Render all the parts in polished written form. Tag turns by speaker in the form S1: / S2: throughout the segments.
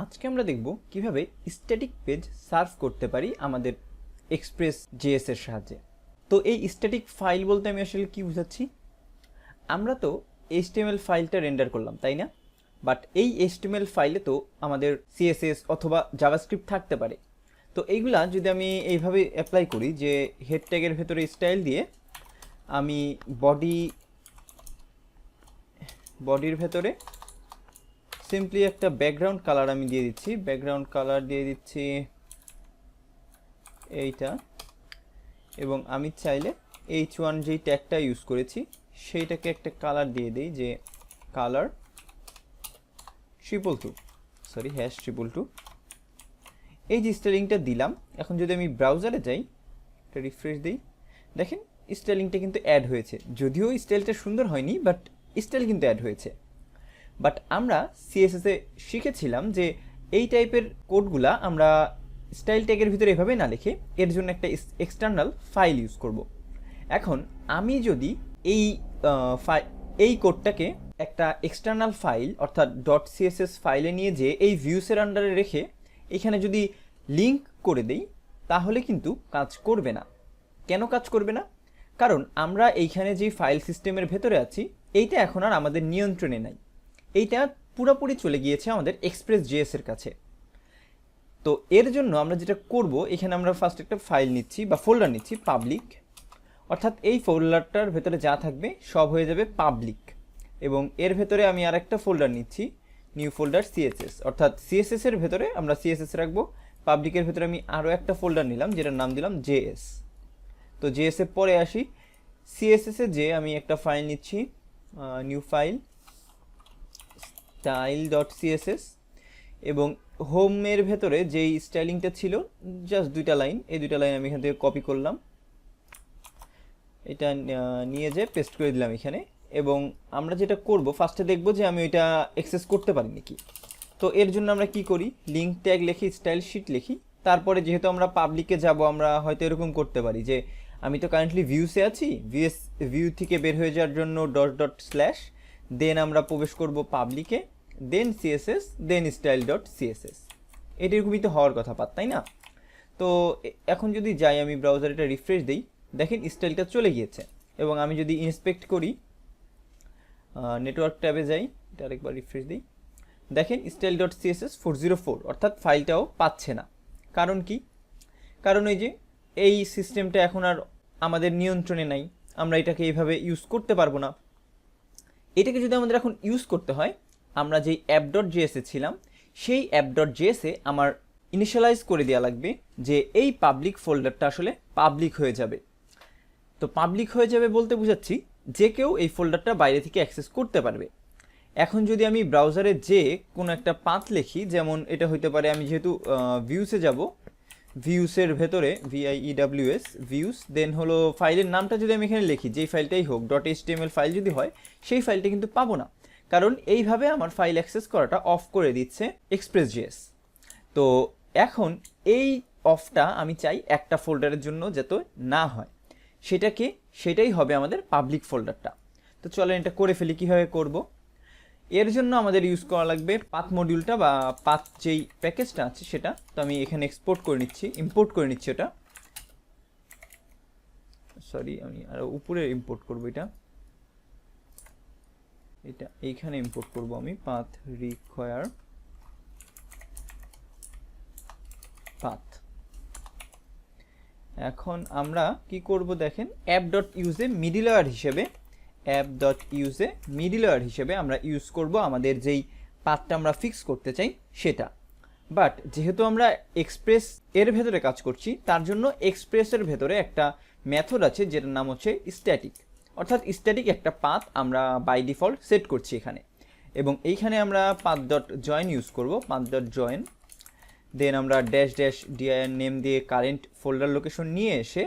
S1: আজকে আমরা দেখব কিভাবে স্ট্যাটিক পেজ সার্ভ করতে পারি আমাদের এক্সপ্রেস জেএস এর সাহায্যে। তো এই স্ট্যাটিক ফাইল বলতে আমি আসলে কি বুঝাচ্ছি, আমরা তো এইচটিএমএল ফাইলটা রেন্ডার করলাম তাই না, বাট এই এইচটিএমএল ফাইলে তো আমাদের সিএসএস অথবা জাভাস্ক্রিপ্ট থাকতে পারে। তো এইগুলা যদি আমি এইভাবে অ্যাপ্লাই করি যে হেড ট্যাগের ভেতরে স্টাইল দিয়ে আমি বডির ভেতরে সিম্পলি একটা ব্যাকগ্রাউন্ড কালার আমি দিয়ে দিচ্ছি, ব্যাকগ্রাউন্ড কালার দিয়ে দিচ্ছি এইটা, এবং আমি চাইলে H1 যেই ট্যাগটা ইউজ করেছি সেইটাকে একটা কালার দিয়ে দিই যে কালার #2 এই যে স্টাইলিংটা দিলাম। এখন যদি আমি ব্রাউজারে যাই, এটা রিফ্রেশ দিই, দেখেন স্টাইলিংটা কিন্তু অ্যাড হয়েছে, যদিও স্টাইলটা সুন্দর হয়নি বাট স্টাইল কিন্তু অ্যাড হয়েছে। বাট আমরা সিএসএসে শিখেছিলাম যে এই টাইপের কোডগুলা আমরা স্টাইল ট্যাগের ভিতরে এভাবে না লিখে এর জন্য একটা এক্সটার্নাল ফাইল ইউজ করব। এখন আমি যদি এই কোডটাকে একটা এক্সটার্নাল ফাইল অর্থাৎ .css ফাইলে নিয়ে যে এই ভিউসের আন্ডারে রেখে এখানে যদি লিঙ্ক করে দেই তাহলে কিন্তু কাজ করবে না। কেন কাজ করবে না? কারণ আমরা এইখানে যে ফাইল সিস্টেমের ভেতরে আছি এইটা এখন আর আমাদের নিয়ন্ত্রণে নাই, এইটা পুরোপুরি চলে গিয়েছে আমাদের এক্সপ্রেস জেএস এর কাছে। তো এর জন্য আমরা যেটা করব, এখানে আমরা ফার্স্ট একটা ফাইল নিচ্ছি বা ফোল্ডার নিচ্ছি পাবলিক, অর্থাৎ এই ফোল্ডারটার ভেতরে যা থাকবে সব হয়ে যাবে পাবলিক, এবং এর ভেতরে আমি আর একটা ফোল্ডার নিচ্ছি নিউ ফোল্ডার সিএসএস, অর্থাৎ সিএসএস এর ভেতরে আমরা সিএসএস রাখবো। পাবলিকের ভেতরে আমি আরও একটা ফোল্ডার নিলাম যেটার নাম দিলাম জেএস। তো জেএস এর পরে আসি সিএসএস এ, যে আমি একটা ফাইল নিচ্ছি নিউ ফাইল style.css, এবং হোমের ভেতরে যেই স্টাইলিংটা ছিল জাস্ট দুইটা লাইন, এই দুইটা লাইন আমি এখান থেকে কপি করলাম, এটা নিয়ে যেয়ে পেস্ট করে দিলাম এখানে। এবং আমরা যেটা করব ফার্স্টে দেখব যে আমি ওইটা অ্যাক্সেস করতে পারি নাকি। তো এর জন্য আমরা কি করি, লিঙ্ক ট্যাগ লিখি, স্টাইল শিট লিখি, তারপরে যেহেতু আমরা পাবলিকে যাব আমরা হয়তো এরকম করতে পারি যে আমি তো কারেন্টলি ভিউসে আছি, ভিউ থেকে বের হয়ে যাওয়ার জন্য // দেন আমরা প্রবেশ করব পাবলিকে, দেন সিএসএস, দেন style.css। এরকমই তো হওয়ার কথা তাই না? তো এখন যদি যাই আমি ব্রাউজার, এটা রিফ্রেশ দিই, দেখেন স্টাইলটা চলে গিয়েছে। এবং আমি যদি ইন্সপেক্ট করি নেটওয়ার্ক ট্যাবে যাই, এটা আরেকবার রিফ্রেশ দিই, দেখেন style.css 404, অর্থাৎ ফাইলটাও পাচ্ছে না। কারণ কি? কারণ ওই যে এই সিস্টেমটা এখন আর আমাদের নিয়ন্ত্রণে নাই, আমরা এটাকে এইভাবে ইউজ করতে পারবো না। এটাকে যদি আমাদের এখন ইউজ করতে হয়, আমরা যেই app.js এ ছিলাম সেই app.js এ আমার ইনিশিয়ালাইজ করে দেওয়া লাগবে যে এই পাবলিক ফোল্ডারটা আসলে পাবলিক হয়ে যাবে। তো পাবলিক হয়ে যাবে বলতে বুঝাচ্ছি যে কেউ এই ফোল্ডারটা বাইরে থেকে অ্যাক্সেস করতে পারবে। এখন যদি আমি ব্রাউজারে যে কোনো একটা পাথ লিখি, যেমন এটা হইতে পারে, আমি যেহেতু ভিউসে যাব, ভিউসের ভেতরে VIEWS ভিউস, দেন হলো ফাইলের নামটা যদি আমি এখানে লিখি, যেই ফাইলটাই হোক .html ফাইল যদি হয়, সেই ফাইলটা কিন্তু পাবো না, কারণ এইভাবে আমার ফাইল অ্যাক্সেস করাটা অফ করে দিচ্ছে এক্সপ্রেস জেএস। তো এখন এই অফটা আমি চাই একটা ফোল্ডারের জন্য যাতে না হয়, সেটাই হবে আমাদের পাবলিক ফোল্ডারটা। তো চলেন এটা করে ফেলি। কীভাবে করব? এর জন্য আমাদের ইউজ করা লাগবে পাথ মডিউলটা বা পাথ যেই প্যাকেজটা আছে সেটা। তো আমি এখানে ইম্পোর্ট করে নিচ্ছি ওটা, সরি আমি আরো উপরে ইম্পোর্ট করব, এটা এইখানে ইম্পোর্ট করব আমি, পাথ রিকোয়ার পাথ। এখন আমরা কি করব দেখেন, app.use এ মিডলওয়্যার হিসেবে আমরা ইউজ করব আমাদের যেই পাথটা আমরা ফিক্স করতে চাই সেটা। বাট যেহেতু আমরা এক্সপ্রেস এর ভেতরে কাজ করছি, তার জন্য এক্সপ্রেসের ভেতরে একটা মেথড আছে যেটার নাম হচ্ছে স্ট্যাটিক, অর্থাৎ স্ট্যাটিক একটা পাথ আমরা বাই ডিফল্ট সেট করছি এখানে। এবং এইখানে আমরা path.join ইউজ করব, path.join, দেন আমরা --dir নেম দিয়ে কারেন্ট ফোল্ডার লোকেশন নিয়ে এসে,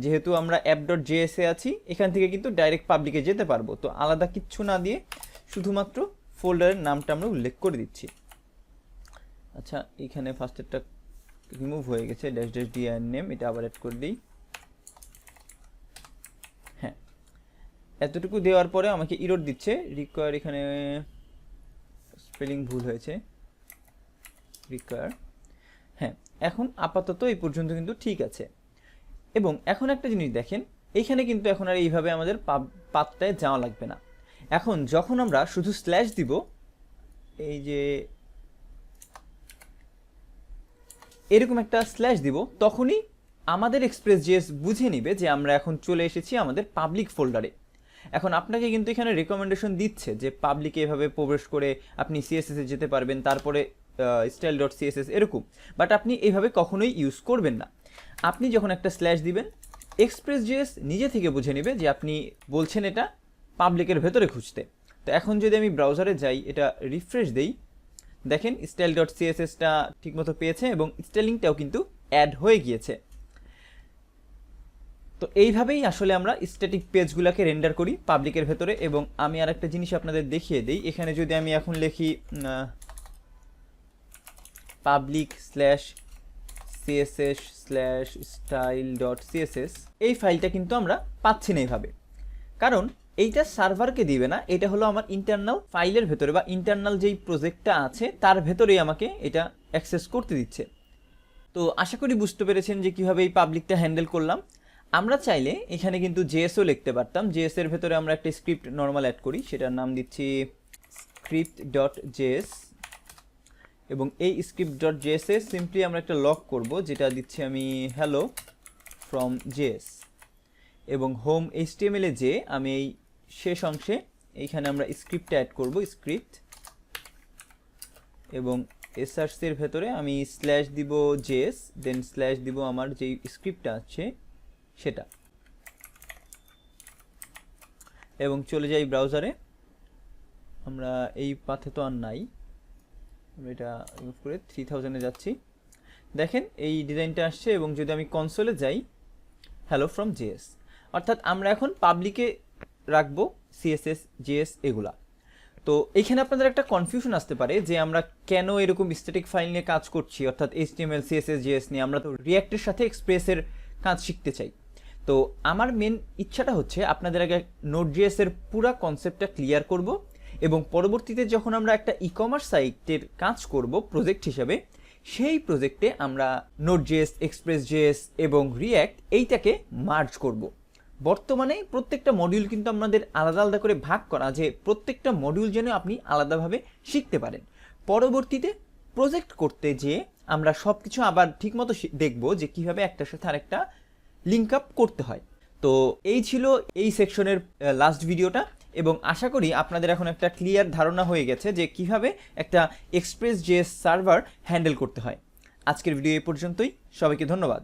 S1: যেহেতু আমরা app.js এ আছি এখান থেকে কিন্তু ডাইরেক্ট পাবলিকে যেতে পারবো, তো আলাদা কিচ্ছু না দিয়ে শুধুমাত্র ফোল্ডারের নামটা আমরা উল্লেখ করে দিচ্ছি। আচ্ছা, এখানে ফার্স্টেরটা রিমুভ হয়ে গেছে, -dir নেম, এটা আবার অ্যাড করে দিই। হ্যাঁ, এতটুকু দেওয়ার পরে আমাকে ইরর দিচ্ছে রিকোয়ার, এখানে স্পেলিং ভুল হয়েছে, রিকোয়ার। হ্যাঁ, এখন আপাতত এই পর্যন্ত কিন্তু ঠিক আছে। এবং এখন একটা জিনিস দেখেন, এইখানে কিন্তু এখন আর এইভাবে আমাদের পাথটায় যাওয়া লাগবে না। এখন যখন আমরা শুধু স্ল্যাশ দিব, এই যে এরকম একটা স্ল্যাশ দিব, তখনই আমাদের এক্সপ্রেস.js বুঝে নিবে যে আমরা এখন চলে এসেছি আমাদের পাবলিক ফোল্ডারে। এখন আপনাকে কিন্তু এখানে রেকমেন্ডেশন দিচ্ছে যে পাবলিকে এভাবে প্রবেশ করে আপনি সিএসএস এ যেতে পারবেন, তারপরে style.css এরকম, বাট আপনি এইভাবে কখনোই ইউজ করবেন না। আপনি যখন একটা স্ল্যাশ দিবেন, এক্সপ্রেস.js নিজে থেকে বুঝে নেবে যে আপনি বলছেন এটা পাবলিকের ভেতরে খুঁজতে। তো এখন যদি আমি ব্রাউজারে যাই, এটা রিফ্রেশ দেই, দেখেন style.cssটা ঠিকমতো পেয়েছে এবং স্টাইলিংটাও কিন্তু অ্যাড হয়ে গিয়েছে। তো এইভাবেই আসলে আমরা স্ট্যাটিক পেজগুলোকে রেন্ডার করি পাবলিকের ভেতরে। এবং আমি আর একটা জিনিস আপনাদের দেখিয়ে দিই, এখানে যদি আমি এখন লিখি public/css/style.css, এই ফাইলটা কিন্তু আমরা পাচ্ছি না এইভাবে, কারণ এইটা সার্ভারকে দিবে না, এটা হলো আমার ইন্টারনাল ফাইলের ভেতরে বা ইন্টারনাল যেই প্রজেক্টটা আছে তার ভেতরেই আমাকে এটা অ্যাক্সেস করতে দিচ্ছে। তো আশা করি বুঝতে পেরেছেন যে কীভাবে এই পাবলিকটা হ্যান্ডেল করলাম। আমরা চাইলে এখানে কিন্তু জেএসও লিখতে পারতাম। জেএস এর ভেতরে আমরা একটা স্ক্রিপ্ট নর্মাল অ্যাড করি, সেটার নাম দিচ্ছি script.js, এবং এই script.js এ সিম্পলি আমরা একটা লক করব, যেটা দিচ্ছি আমি হ্যালো ফ্রম জেএস, এবং হোম HTML এ যে আমি এই শেষ অংশে এইখানে আমরা স্ক্রিপ্টটা অ্যাড করব, স্ক্রিপ্ট, এবং src এর ভেতরে আমি স্ল্যাশ দিব জেএস, দেন স্ল্যাশ দিব আমার যেই স্ক্রিপ্টটা আছে সেটা, এবং চলে যাই ব্রাউজারে। আমরা এই পাথে তো আর নাই, আমরা এটা রিমুভ করে 3000-এ যাচ্ছি। দেখেন এই ডিজাইনটা আসছে, এবং যদি আমি কনসোলে যাই, হ্যালো ফ্রম জেএস, অর্থাৎ আমরা এখন পাবলিকে রাখবো সিএসএস, জেএস এগুলা। তো এইখানে আপনাদের একটা কনফিউশন আসতে পারে যে আমরা কেন এরকম স্ট্যাটিক ফাইল নিয়ে কাজ করছি, অর্থাৎ HTML, CSS, JS নিয়ে। আমরা তো রিঅ্যাক্টের সাথে এক্সপ্রেসের কাজ শিখতে চাই। তো আমার মেন ইচ্ছাটা হচ্ছে আপনাদের আগে Node.js এর পুরো কনসেপ্টটা ক্লিয়ার করব, এবং পরবর্তীতে যখন আমরা একটা ই-কমার্স সাইটের কাজ করব প্রজেক্ট হিসেবে, সেই প্রজেক্টে আমরা Node.js, Express.js এবং React এইটাকে মার্জ করব। বর্তমানে প্রত্যেকটা মডিউল কিন্তু আমাদের আলাদা আলাদা করে ভাগ করা, যে প্রত্যেকটা মডিউল যেন আপনি আলাদাভাবে শিখতে পারেন। পরবর্তীতে প্রজেক্ট করতে যেয়ে আমরা সব কিছু আবার ঠিকমতো দেখব যে কীভাবে একটার সাথে আরেকটা লিঙ্ক আপ করতে হয়। তো এই ছিল এই সেকশনের লাস্ট ভিডিওটা, এবং আশা করি আপনাদের এখন একটা ক্লিয়ার ধারণা হয়ে গেছে যে কিভাবে একটা Express.js সার্ভার হ্যান্ডেল করতে হয়। আজকের ভিডিও এই পর্যন্তই, সবাইকে ধন্যবাদ।